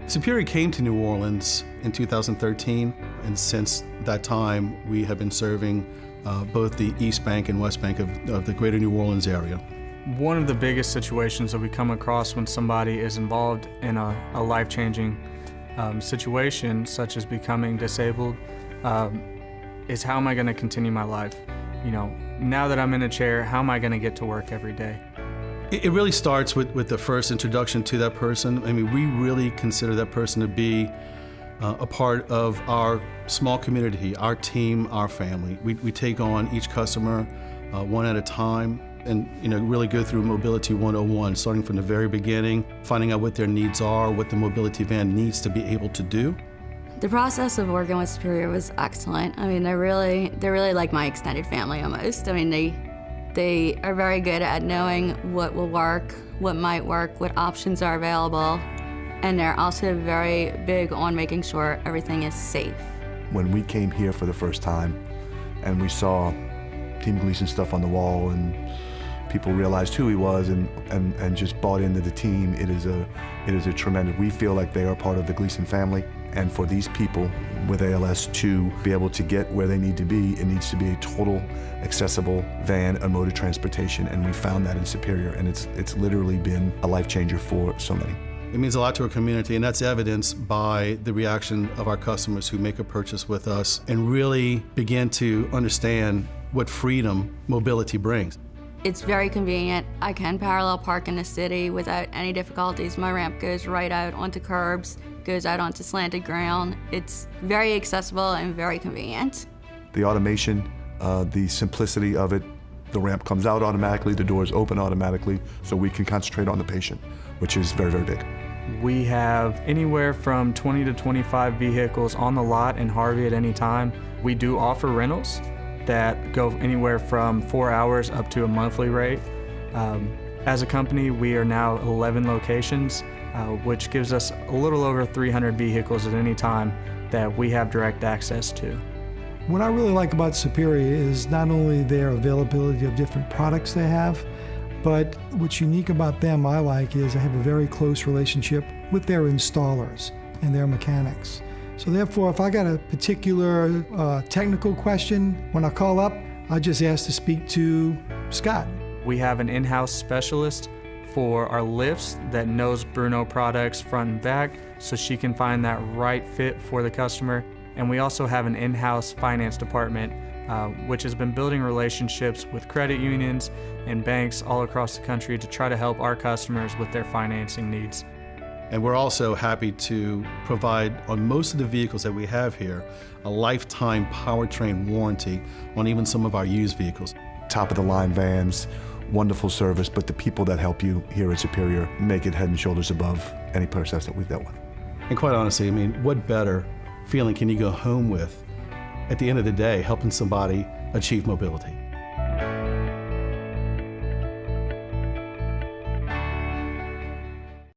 Superior came to New Orleans in 2013, and since that time, we have been serving both the East Bank and West Bank of the greater New Orleans area. One of the biggest situations that we come across when somebody is involved in a life-changing situation, such as becoming disabled, is how am I going to continue my life? You know, now that I'm in a chair, how am I going to get to work every day? It really starts with the first introduction to that person. I mean, we really consider that person to be a part of our small community, our team, our family. We take on each customer one at a time and really go through Mobility 101, starting from the very beginning, finding out what their needs are, what the mobility van needs to be able to do. The process of working with Superior was excellent. I mean, they're really like my extended family almost. I mean, they are very good at knowing what will work, what might work, what options are available, and they're also very big on making sure everything is safe. When we came here for the first time and we saw Team Gleason stuff on the wall and people realized who he was and just bought into the team, it is a tremendous, we feel like they are part of the Gleason family. And for these people with ALS to be able to get where they need to be, it needs to be a total accessible van and mode of transportation, and we found that in Superior, and it's literally been a life changer for so many. It means a lot to our community, and that's evidenced by the reaction of our customers who make a purchase with us and really begin to understand what freedom mobility brings. It's very convenient. I can parallel park in the city without any difficulties. My ramp goes right out onto curbs, goes out onto slanted ground. It's very accessible and very convenient. The automation, the simplicity of it, the ramp comes out automatically, the doors open automatically, so we can concentrate on the patient, which is very, very big. We have anywhere from 20 to 25 vehicles on the lot in Harvey at any time. We do offer rentals that go anywhere from 4 hours up to a monthly rate. As a company, we are now 11 locations, which gives us a little over 300 vehicles at any time that we have direct access to. What I really like about Superior is not only their availability of different products they have, but what's unique about them I like is I have a very close relationship with their installers and their mechanics. So therefore, if I got a particular technical question, when I call up, I just ask to speak to Scott. We have an in-house specialist for our lifts that knows Bruno products front and back, so she can find that right fit for the customer. And we also have an in-house finance department, which has been building relationships with credit unions and banks all across the country to try to help our customers with their financing needs. And we're also happy to provide, on most of the vehicles that we have here, a lifetime powertrain warranty on even some of our used vehicles. Top of the line vans, wonderful service, but the people that help you here at Superior make it head and shoulders above any process that we've dealt with. And quite honestly, I mean, what better feeling can you go home with at the end of the day helping somebody achieve mobility?